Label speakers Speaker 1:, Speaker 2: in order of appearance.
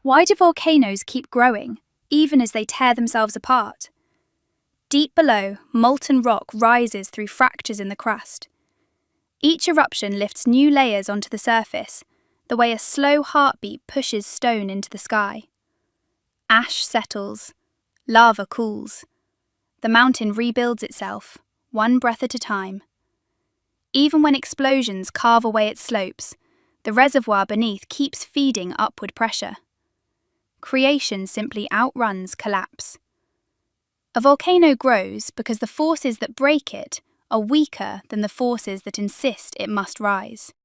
Speaker 1: Why do volcanoes keep growing, even as they tear themselves apart? Deep below, molten rock rises through fractures in the crust. Each eruption lifts new layers onto the surface, the way a slow heartbeat pushes stone into the sky. Ash settles, lava cools. The mountain rebuilds itself, one breath at a time. Even when explosions carve away its slopes, the reservoir beneath keeps feeding upward pressure. Creation simply outruns collapse. A volcano grows because the forces that break it are weaker than the forces that insist it must rise.